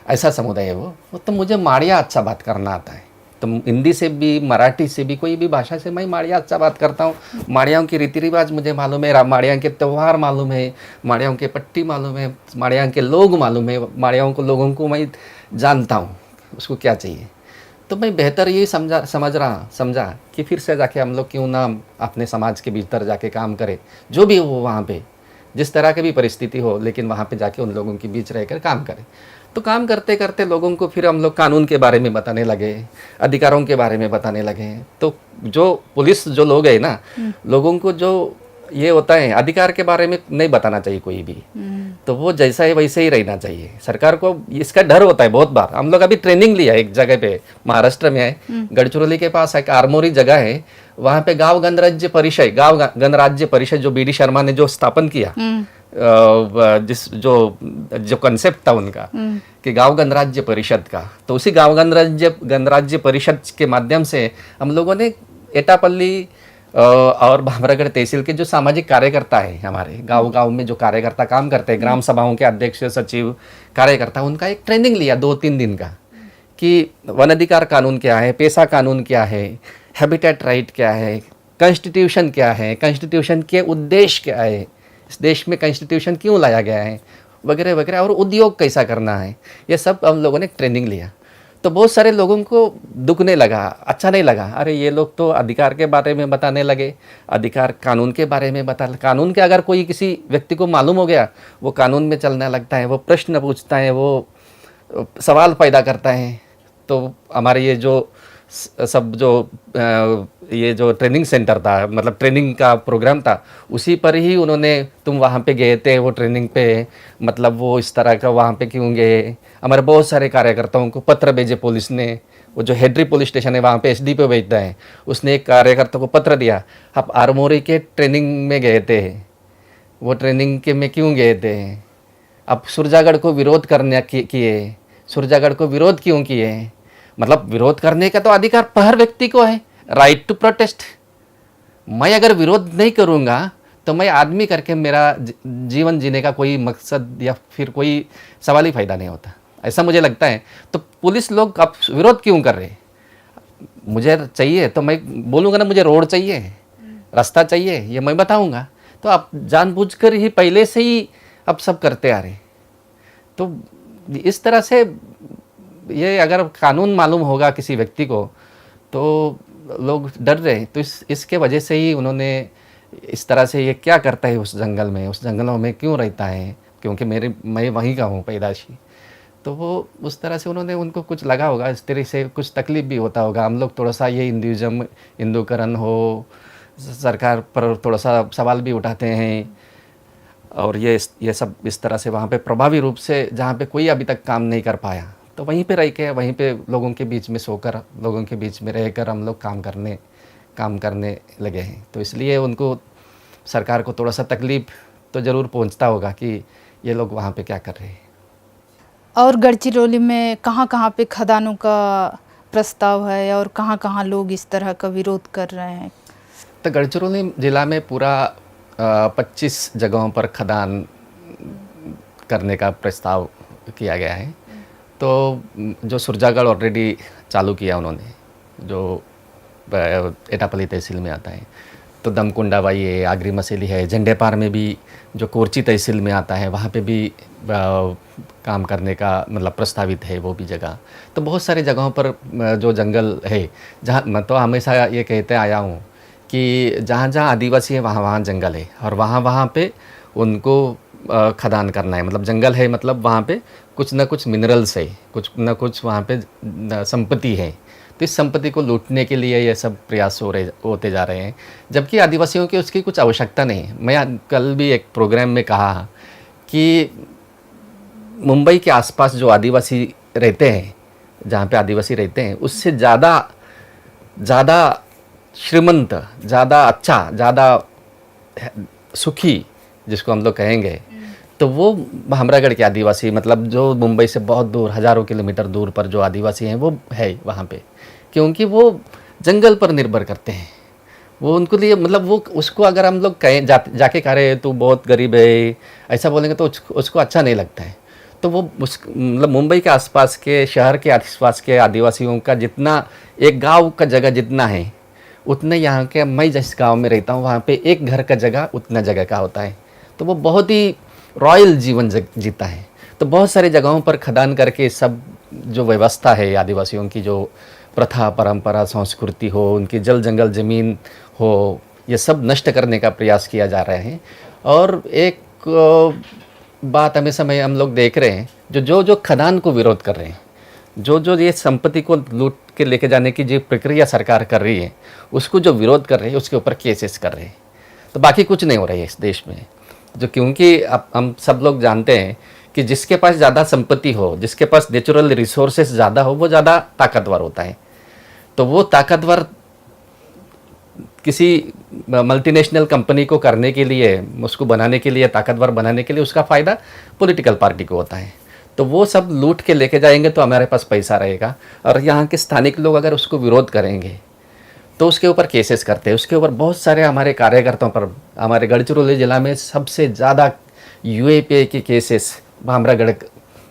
ऐसा समुदाय है वो। तो मुझे माड़िया अच्छा बात करना आता है, तो हिंदी से भी मराठी से भी कोई भी भाषा से मैं माड़िया अच्छा बात करता हूँ। माड़ियाओं की रीति रिवाज मुझे मालूम है, माड़ियाओं के त्यौहार मालूम है, माड़ियाओं के पट्टी मालूम है, माड़ियाओं के लोग मालूम है, माड़ियाओं को लोगों को मैं जानता हूँ उसको क्या चाहिए। तो मैं बेहतर ये समझा कि फिर से जाके हम लोग क्यों ना अपने समाज के भीतर जाके काम करें, जो भी हो वहाँ पे जिस तरह की भी परिस्थिति हो, लेकिन वहाँ पे जाके उन लोगों के बीच रहकर काम करें। तो काम करते करते लोगों को फिर हम लोग कानून के बारे में बताने लगे, अधिकारों के बारे में बताने लगे। तो जो पुलिस जो लोग हैं ना, लोगों को जो ये होता है अधिकार के बारे में नहीं बताना चाहिए कोई भी, तो वो जैसा है वैसे ही रहना चाहिए। सरकार को इसका डर होता है बहुत बार। हम लोग अभी ट्रेनिंग लिया एक जगह पे, महाराष्ट्र में है, गढ़चिरौली के पास एक आरमोरी जगह है, वहाँ पे गांव गणराज्य परिषद जो बी डी शर्मा ने जो स्थापन किया, जो कंसेप्ट था उनका कि गांव गणराज्य परिषद का, तो उसी गांव गणराज्य परिषद के माध्यम से हम लोगों ने एटापल्ली और भामरागढ़ तहसील के जो सामाजिक कार्यकर्ता है, हमारे गांव में जो कार्यकर्ता काम करते हैं, ग्राम सभाओं के अध्यक्ष सचिव कार्यकर्ता, उनका एक ट्रेनिंग लिया 2-3 दिन का कि वन अधिकार कानून क्या है, पेशा कानून क्या है, हैबिटेट राइट क्या है, कॉन्स्टिट्यूशन क्या है, कॉन्स्टिट्यूशन के उद्देश्य क्या है, इस देश में कॉन्स्टिट्यूशन क्यों लाया गया है, वगैरह वगैरह, और उद्योग कैसा करना है, ये सब हम लोगों ने ट्रेनिंग लिया। तो बहुत सारे लोगों को दुखने लगा, अच्छा नहीं लगा। अरे ये लोग तो अधिकार के बारे में बताने लगे, अधिकार कानून के बारे में कानून के अगर कोई किसी व्यक्ति को मालूम हो गया, वो कानून में चलने लगता है, वो प्रश्न पूछता है, वो सवाल पैदा करता है। तो हमारे ये जो ये जो ट्रेनिंग सेंटर था, मतलब ट्रेनिंग का प्रोग्राम था, उसी पर ही उन्होंने, तुम वहाँ पे गए थे वो ट्रेनिंग पे, मतलब वो इस तरह का वहाँ पे क्यों गए, हमारे बहुत सारे कार्यकर्ताओं को पत्र भेजे पुलिस ने। वो जो हेडरी पुलिस स्टेशन है वहाँ पे एसडीपीओ भेजता है, उसने एक कार्यकर्ता को पत्र दिया, आप आरमोरी के ट्रेनिंग में गए थे, वो ट्रेनिंग के में क्यों गए थे, आप सुरजागढ़ को विरोध करने किए, सुरजागढ़ को विरोध क्यों किए। मतलब विरोध करने का तो अधिकार हर व्यक्ति को है, राइट टू प्रोटेस्ट। मैं अगर विरोध नहीं करूँगा तो मैं आदमी करके मेरा जीवन जीने का कोई मकसद या फिर कोई सवाल ही फायदा नहीं होता, ऐसा मुझे लगता है। तो पुलिस लोग अब विरोध क्यों कर रहे, मुझे चाहिए तो मैं बोलूँगा ना, मुझे रोड चाहिए, रास्ता चाहिए, ये मैं बताऊँगा। तो आप जानबूझकर ही पहले से ही अब सब करते आ रहे। तो इस तरह से ये अगर कानून मालूम होगा किसी व्यक्ति को तो लोग डर रहे। तो इसके वजह से ही उन्होंने इस तरह से, ये क्या करता है उस जंगल में, उस जंगलों में क्यों रहता है, क्योंकि मैं वहीं का हूँ पैदाशी। तो वो उस तरह से उनको कुछ लगा होगा, इस तरह से कुछ तकलीफ भी होता होगा। हम लोग थोड़ा सा ये हिंदुज़म, हिंदूकरण हो, सरकार पर थोड़ा सा सवाल भी उठाते हैं, और ये सब इस तरह से वहाँ पे प्रभावी रूप से, जहाँ पे कोई अभी तक काम नहीं कर पाया, तो वहीं पे रह के, वहीं पे लोगों के बीच में सोकर, लोगों के बीच में रहकर हम लोग काम करने लगे हैं। तो इसलिए उनको, सरकार को थोड़ा सा तकलीफ तो ज़रूर पहुंचता होगा कि ये लोग वहाँ पे क्या कर रहे हैं। और गढ़चिरौली में कहाँ पे खदानों का प्रस्ताव है और कहाँ लोग इस तरह का विरोध कर रहे हैं? तो गढ़चिरौली जिला में पूरा 25 जगहों पर खदान करने का प्रस्ताव किया गया है। तो जो सुरजागढ़ ऑलरेडी चालू किया उन्होंने, जो एटापल्ली तहसील में आता है। तो दमकुंडाबाई है, आगरी मसेली है, झंडेपार में भी जो कोरची तहसील में आता है वहाँ पे भी काम करने का मतलब प्रस्तावित है वो भी जगह। तो बहुत सारे जगहों पर जो जंगल है, जहाँ मैं तो हमेशा ये कहते आया हूँ कि जहाँ जहाँ आदिवासी है वहाँ वहाँ जंगल है, और वहाँ वहाँ पे उनको खदान करना है। मतलब जंगल है मतलब वहाँ पे कुछ ना कुछ मिनरल्स है, कुछ ना कुछ वहाँ पे संपत्ति है। तो इस संपत्ति को लूटने के लिए ये सब प्रयास होते जा रहे हैं, जबकि आदिवासियों की उसकी कुछ आवश्यकता नहीं है। मैं कल भी एक प्रोग्राम में कहा कि मुंबई के आसपास जो आदिवासी रहते हैं, जहाँ पे आदिवासी रहते हैं, उससे ज़्यादा श्रीमंत, ज़्यादा अच्छा, ज़्यादा सुखी जिसको हम लोग कहेंगे, तो वो भामरागढ़ के आदिवासी, मतलब जो मुंबई से बहुत दूर, हज़ारों किलोमीटर दूर पर जो आदिवासी हैं वो है वहाँ पे, क्योंकि वो जंगल पर निर्भर करते हैं। वो उनको लिए मतलब वो उसको अगर हम लोग कहें जाके कह रहे तो बहुत गरीब है ऐसा बोलेंगे तो उसको अच्छा नहीं लगता है। तो वो मतलब मुंबई के आसपास के शहर के आसपास के आदिवासियों का जितना एक गांव का जगह जितना है, उतने यहाँ के मैं जिस गांव में रहता हूँ वहाँ पे एक घर का जगह उतना जगह का होता है। तो वो बहुत ही रॉयल जीवन जीता है। तो बहुत सारी जगहों पर खदान करके सब जो व्यवस्था है आदिवासियों की, जो प्रथा परंपरा संस्कृति हो, उनकी जल जंगल ज़मीन हो, ये सब नष्ट करने का प्रयास किया जा रहा है। और एक बात हमेशा में हम लोग देख रहे हैं, जो खदान को विरोध कर रहे हैं, जो ये संपत्ति को लूट के लेके जाने की जो प्रक्रिया सरकार कर रही है, उसको जो विरोध कर रहे हैं उसके ऊपर केसेस कर रहे हैं। तो बाकी कुछ नहीं हो रहा है इस देश में, जो क्योंकि अब हम सब लोग जानते हैं कि जिसके पास ज़्यादा संपत्ति हो, जिसके पास नेचुरल रिसोर्सेस ज़्यादा हो, वो ज़्यादा ताकतवर होता है। तो वो ताकतवर किसी मल्टीनेशनल कंपनी को करने के लिए, उसको बनाने के लिए, ताकतवर बनाने के लिए उसका फ़ायदा पॉलिटिकल पार्टी को होता है। तो वो सब लूट के लेके जाएंगे तो हमारे पास पैसा रहेगा, और यहाँ के स्थानिक लोग अगर उसको विरोध करेंगे तो उसके ऊपर केसेस करते हैं। उसके ऊपर बहुत सारे हमारे कार्यकर्ताओं पर, हमारे गढ़चिरौली जिला में सबसे ज़्यादा यूएपीए के केसेस भामरागढ़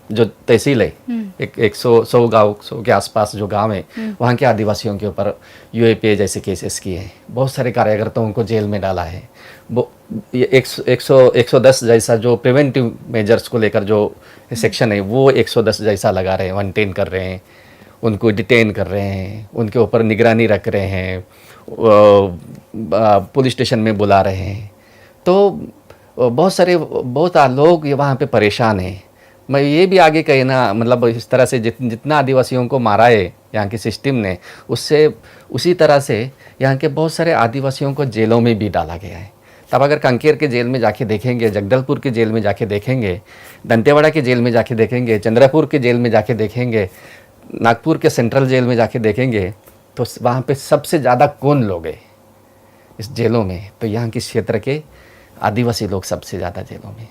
जो तहसील है, एक 100 गाँव, 100 के आसपास जो गांव है, वहाँ के आदिवासियों के ऊपर यूएपीए जैसे केसेस किए हैं। बहुत सारे कार्यकर्ताओं को जेल में डाला है। वो 110 जैसा जो प्रिवेंटिव मेजर्स को लेकर जो सेक्शन है, वो 110 जैसा लगा रहे हैं, 110 कर रहे हैं, उनको डिटेन कर रहे हैं, उनके ऊपर निगरानी रख रहे हैं, पुलिस स्टेशन में बुला रहे हैं। तो बहुत लोग ये वहाँ पे परेशान हैं। मैं ये भी आगे कहना, मतलब इस तरह से जितना आदिवासियों को मारा है यहाँ के सिस्टम ने, उसी तरह से यहाँ के बहुत सारे आदिवासियों को जेलों में भी डाला गया है। तब अगर कांकेर के जेल में जाके देखेंगे, जगदलपुर के जेल में जाके देखेंगे, दंतेवाड़ा के जेल में जाके देखेंगे, चंद्रपुर के जेल में जाके देखेंगे, नागपुर के सेंट्रल जेल में जाके देखेंगे, तो वहाँ पे सबसे ज़्यादा कौन लोग हैं इस जेलों में? तो यहाँ के क्षेत्र के आदिवासी लोग सबसे ज़्यादा जेलों में।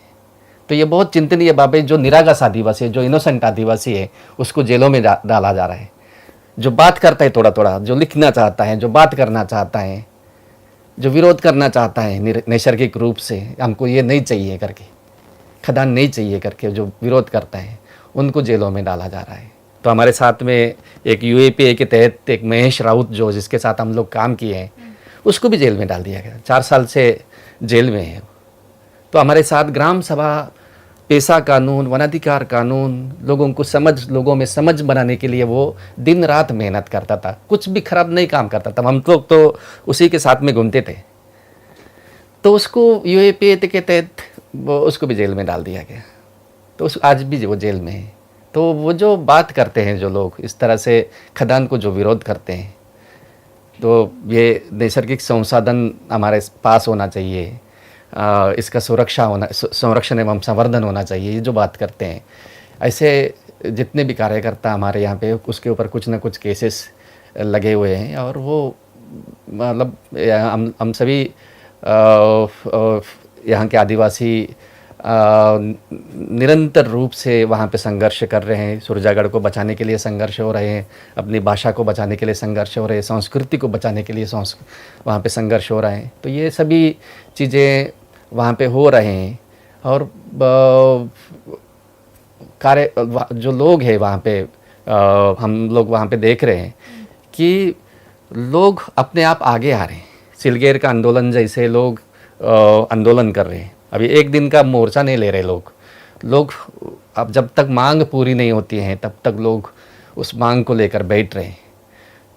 तो ये बहुत चिंतनीय बात है। जो निरागस आदिवासी है, जो इनोसेंट आदिवासी है, उसको जेलों में डाला जा रहा है। जो बात करता है थोड़ा थोड़ा, जो लिखना चाहता है, जो बात करना चाहता है, जो विरोध करना चाहता है नैसर्गिक रूप से, हमको ये नहीं चाहिए करके, खदान नहीं चाहिए करके जो विरोध करता है, उनको जेलों में डाला जा रहा है। तो हमारे साथ में एक यूएपीए के तहत एक महेश राउत, जो जिसके साथ हम लोग काम किए हैं, उसको भी जेल में डाल दिया गया। 4 साल से जेल में है। तो हमारे साथ ग्राम सभा, पेशा कानून, वनाधिकार कानून, लोगों में समझ बनाने के लिए वो दिन रात मेहनत करता था। कुछ भी खराब नहीं काम करता था। हम लोग तो उसी के साथ में घूमते थे। तो उसको यूएपीए के तहत उसको भी जेल में डाल दिया गया। तो आज भी वो जेल में है। तो वो जो बात करते हैं, जो लोग इस तरह से खदान को जो विरोध करते हैं, तो ये नैसर्गिक संसाधन हमारे पास होना चाहिए, इसका संरक्षण एवं संवर्धन होना चाहिए, ये जो बात करते हैं, ऐसे जितने भी कार्यकर्ता हमारे यहाँ पे, उसके ऊपर कुछ ना कुछ केसेस लगे हुए हैं। और वो मतलब हम सभी यहाँ के आदिवासी निरंतर रूप से वहाँ पे संघर्ष कर रहे हैं। सुरजागढ़ को बचाने के लिए संघर्ष हो रहे हैं, अपनी भाषा को बचाने के लिए संघर्ष हो रहे हैं, संस्कृति को बचाने के लिए वहाँ पे संघर्ष हो रहे हैं। तो ये सभी चीज़ें वहाँ पे हो रहे हैं। और जो लोग हैं वहाँ पे, हम लोग वहाँ पे देख रहे हैं कि लोग अपने आप आगे आ रहे हैं। सिलगेर का आंदोलन जैसे लोग आंदोलन कर रहे हैं। अभी एक दिन का मोर्चा नहीं ले रहे लोग अब जब तक मांग पूरी नहीं होती है तब तक लोग उस मांग को लेकर बैठ रहे हैं।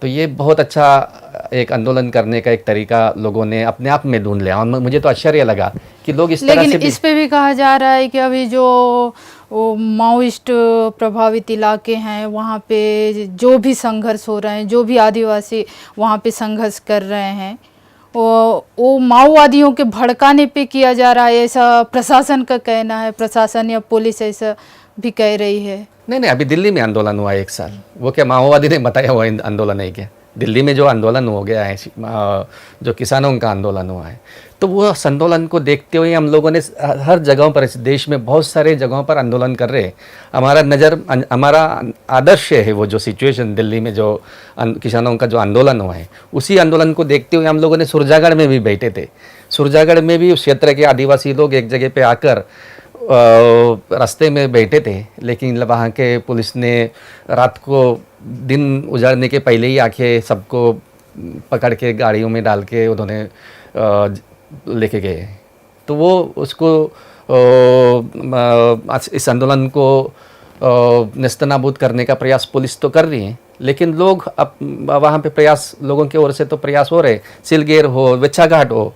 तो ये बहुत अच्छा एक आंदोलन करने का एक तरीका लोगों ने अपने आप में ढूंढ लिया। और मुझे तो आश्चर्य लगा कि लोग इस तरह से लेकिन इस पे भी कहा जा रहा है कि अभी जो माओइस्ट प्रभावित इलाके हैं वहाँ पे जो भी संघर्ष हो रहे हैं, जो भी आदिवासी वहाँ पे संघर्ष कर रहे हैं, वो माओवादियों के भड़काने पे किया जा रहा है, ऐसा प्रशासन का कहना है। प्रशासन या पुलिस ऐसा भी कह रही है। नहीं, अभी दिल्ली में आंदोलन हुआ 1 साल, वो क्या माओवादी ने बताया हुआ आंदोलन है क्या? दिल्ली में जो आंदोलन हो गया है, जो किसानों का आंदोलन हुआ है, तो वो आंदोलन को देखते हुए हम लोगों ने हर जगहों पर, इस देश में बहुत सारे जगहों पर आंदोलन कर रहे हैं। हमारा आदर्श है वो जो सिचुएशन दिल्ली में जो किसानों का जो आंदोलन हुआ है, उसी आंदोलन को देखते हुए हम लोगों ने सुरजागढ़ में भी बैठे थे। सुरजागढ़ में भी उस क्षेत्र के आदिवासी लोग एक जगह पे आकर रास्ते में बैठे थे, लेकिन वहाँ के पुलिस ने रात को दिन उजाड़ने के पहले ही आके सबको पकड़ के गाड़ियों में डाल के उन्होंने लेके गए। तो वो उसको इस आंदोलन को नेस्तनाबूद करने का प्रयास पुलिस तो कर रही है, लेकिन लोग अब वहाँ पे प्रयास, लोगों की ओर से तो प्रयास हो रहे। सिलगेर हो, विच्छा घाट हो,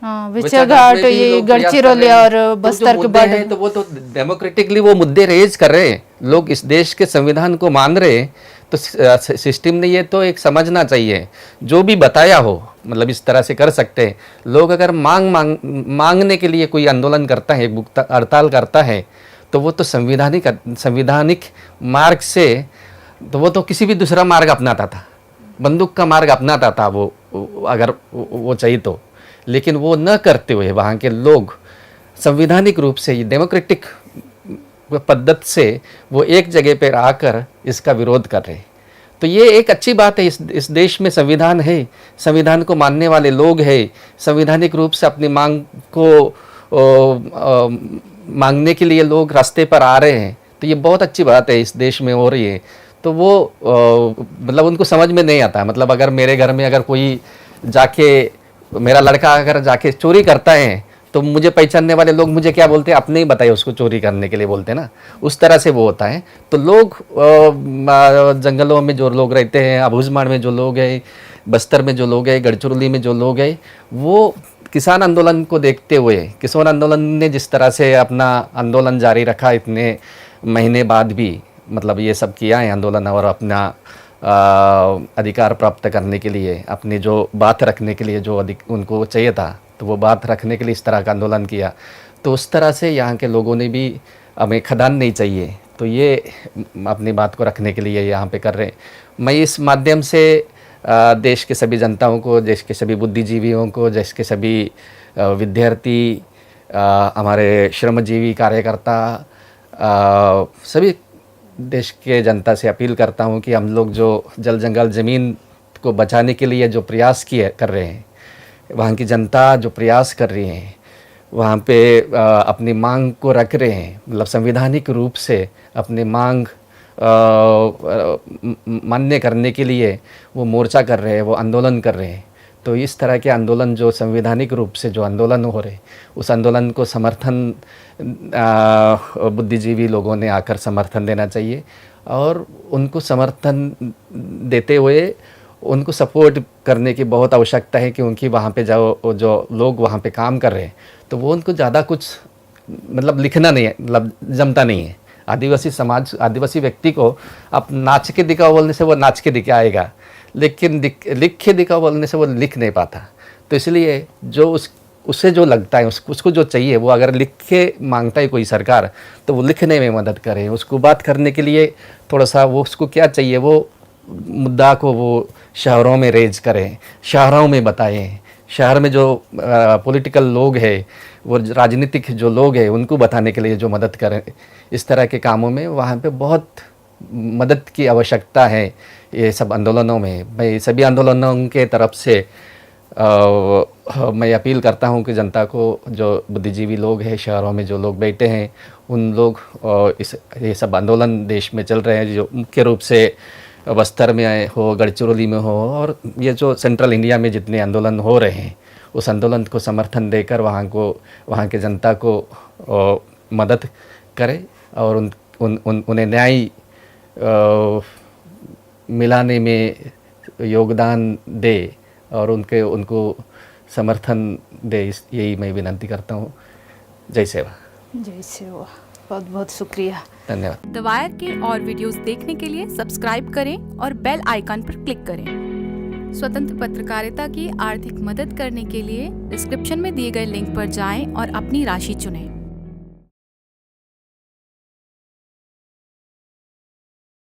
विच्छा घाट, ये गढ़चिरौली और बस्तर के बॉर्डर है, तो वो तो डेमोक्रेटिकली वो मुद्दे रेज कर रहे हैं। लोग इस देश के संविधान को मान रहे हैं, तो सिस्टम ने ये तो एक समझना चाहिए, जो भी बताया हो, मतलब इस तरह से कर सकते हैं लोग। अगर मांगने के लिए कोई आंदोलन करता है, हड़ताल करता है, तो वो तो संविधानिक मार्ग से, तो वो तो किसी भी दूसरा मार्ग अपनाता था, बंदूक का मार्ग अपनाता था वो, अगर वो चाहिए तो। लेकिन वो न करते हुए वहाँ के लोग संवैधानिक रूप से, डेमोक्रेटिक पद्धति से वो एक जगह पर आकर इसका विरोध कर रहे हैं। तो ये एक अच्छी बात है। इस देश में संविधान है, संविधान को मानने वाले लोग हैं, संवैधानिक रूप से अपनी मांग को मांगने के लिए लोग रास्ते पर आ रहे हैं। तो ये बहुत अच्छी बात है इस देश में हो रही है। तो वो मतलब उनको समझ में नहीं आता। मतलब अगर मेरे घर में अगर कोई जाके, मेरा लड़का अगर जाके चोरी करता है, तो मुझे पहचानने वाले लोग मुझे क्या बोलते हैं, आपने ही बताया उसको चोरी करने के लिए बोलते हैं ना, उस तरह से वो होता है। तो लोग जंगलों में जो लोग रहते हैं, अबूझमाड़ में जो लोग हैं, बस्तर में जो लोग हैं, गढ़चिरौली में जो लोग हैं, वो किसान आंदोलन को देखते हुए, किसान आंदोलन ने जिस तरह से अपना आंदोलन जारी रखा इतने महीने बाद भी, मतलब ये सब किया है आंदोलन, और अपना अधिकार प्राप्त करने के लिए, अपनी जो बात रखने के लिए जो उनको चाहिए था, तो वो बात रखने के लिए इस तरह का आंदोलन किया। तो उस तरह से यहाँ के लोगों ने भी, हमें खदान नहीं चाहिए, तो ये अपनी बात को रखने के लिए यहाँ पे कर रहे हैं। मैं इस माध्यम से देश के सभी जनताओं को, देश के सभी बुद्धिजीवियों को, देश के सभी विद्यार्थी, हमारे श्रमजीवी कार्यकर्ता, सभी देश के जनता से अपील करता हूँ कि हम लोग जो जल जंगल ज़मीन को बचाने के लिए जो प्रयास कर रहे हैं, वहाँ की जनता जो प्रयास कर रही है, वहाँ पे अपनी मांग को रख रहे हैं, मतलब संवैधानिक रूप से अपनी मांग मान्य करने के लिए वो मोर्चा कर रहे हैं, वो आंदोलन कर रहे हैं। तो इस तरह के आंदोलन जो संवैधानिक रूप से जो आंदोलन हो रहे, उस आंदोलन को समर्थन बुद्धिजीवी लोगों ने आकर समर्थन देना चाहिए, और उनको समर्थन देते हुए उनको सपोर्ट करने की बहुत आवश्यकता है, क्योंकि वहाँ पे जो लोग वहाँ पे काम कर रहे हैं, तो वो उनको ज़्यादा कुछ मतलब लिखना नहीं है, मतलब जमता नहीं है। आदिवासी समाज, आदिवासी व्यक्ति को आप नाच के दिखाओ बोलने से वो नाच के दिखाएगा, लेकिन लिख के दिखाओ बोलने से वो लिख नहीं पाता। तो इसलिए जो उससे जो लगता है, उसको जो चाहिए, वो अगर लिख के मांगता है कोई सरकार, तो वो लिखने में मदद करे। उसको बात करने के लिए थोड़ा सा वो, उसको क्या चाहिए, वो मुद्दा को वो शहरों में रेज करें, शहरों में बताएं। शहर में जो पॉलिटिकल लोग हैं, वो राजनीतिक जो लोग हैं, उनको बताने के लिए जो मदद करें, इस तरह के कामों में वहाँ पे बहुत मदद की आवश्यकता है। ये सब आंदोलनों में, मैं सभी आंदोलनों के तरफ से मैं अपील करता हूँ कि जनता को, जो बुद्धिजीवी लोग हैं, शहरों में जो लोग बैठे हैं, उन लोग ये सब आंदोलन देश में चल रहे हैं, जो मुख्य रूप से बस्तर में हो, गढ़चिरौली में हो, और ये जो सेंट्रल इंडिया में जितने आंदोलन हो रहे हैं उस आंदोलन को समर्थन देकर वहाँ के जनता को मदद करे और उन्हें न्याय मिलाने में योगदान दे और उनको समर्थन दे, यही मैं विनती करता हूँ। जय सेवा। जय सेवा। बहुत बहुत शुक्रिया। धन्यवाद। द वायर के और वीडियोस देखने के लिए सब्सक्राइब करें और बेल आइकन पर क्लिक करें। स्वतंत्र पत्रकारिता की आर्थिक मदद करने के लिए डिस्क्रिप्शन में दिए गए लिंक पर जाएं और अपनी राशि चुनें।